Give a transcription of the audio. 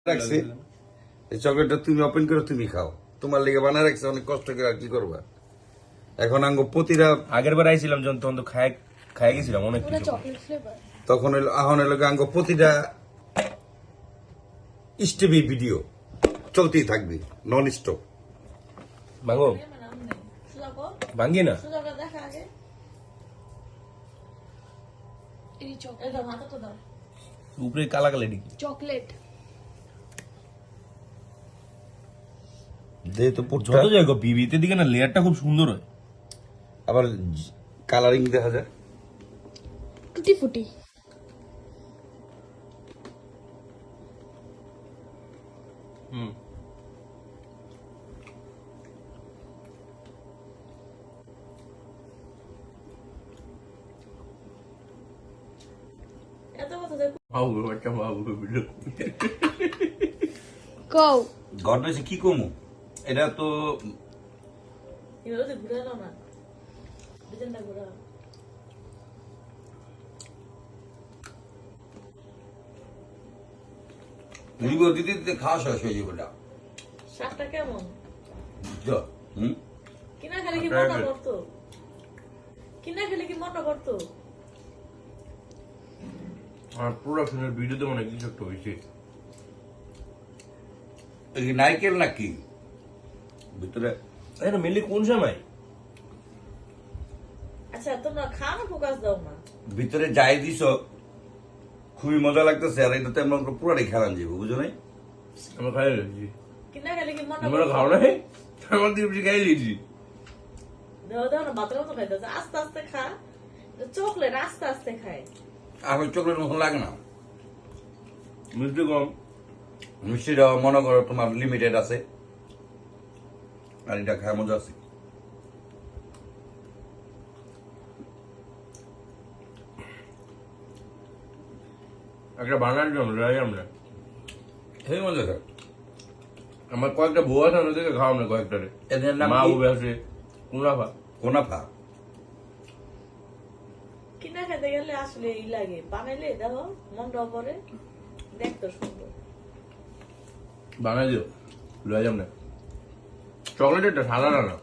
রাখছি এই চকলেটটা তুমি ওপেন করে তুমি খাও, তোমার লেগে বানায় রাখছে অনেক কষ্ট করে, আর কি করবা এখন আঙ্গ প্রতিটা। আগের বার আইছিলাম যখন তখন তো খাই গেছিলাম অনেক পুরো কিছু। Chocolate flavour. তখন হইলো এখন হইলো আঙ্গ প্রতিটা স্টেপি ভিডিও চলতেই থাকবে নন স্টপ। ভাঙো ভাঙ্গি না এই চকলেট উপরে কালা কালা ডিকি চকলেট যেহেতু যত জায়গা বিবিতে দিকে না লেয়ারটা খুব সুন্দর হয়। আবার কালারিং দেখা যায়। টুটি ফুটি। হুম কও ঘর নইছে কি কমু, এটা তো লিবো দিতে দিতে খাওয়া শেষ হয়ে যাবে না। শাকটা কেমন? বুঝছো? হুম কিনা খেলে কি মোটা করতো? কিনা খেলে কি মোটা করতো? আর প্রোডাকশনের ভিডিওতে মনে কিছু একটা হয়েছে। এই নারকেল নাকি ভিতরে এটা মেনলি কোন সময় আচ্ছা তোমরা খানা ফোকাস দাও না। ভিতরে যাই দিছ খুবই মজা লাগতেছে, আর এটা তো আমরা পুরাটাই খেলাম যাবো, বুঝো নাই? আমরা খাই দিয়েছি। কিনা খেলে কি মোটা তোমরা করতো? খাও না আমার দিয়ে খাই দিয়েছি। দাও দাও না বাতরা তো খাইতেছে, আস্তে আস্তে খা। চকলেট আস্তে আস্তে খায়। আমি চকলেট মতো লাগে না, মিষ্টি কম। মিষ্টিটা মনে করো তোমার লিমিটেড আছে, আর এটা খায় মজা আছে। একটা বানার জন্য যাই আমরা সেই মজা খায়। আমার কয়েকটা বউ আছে ওদেরকে খাওয়া আমরা কয়েকটারে। এদের নাম মা কি? বউ আছে কুনাফা। কোনাফা। কিনা খেতে গেলে আসলে ই লাগে, বানাইলে দেখো মনটা পরে দেখতো সুন্দর। বানাই দিও লয়ে যাম না চকলেট একটা সাদা না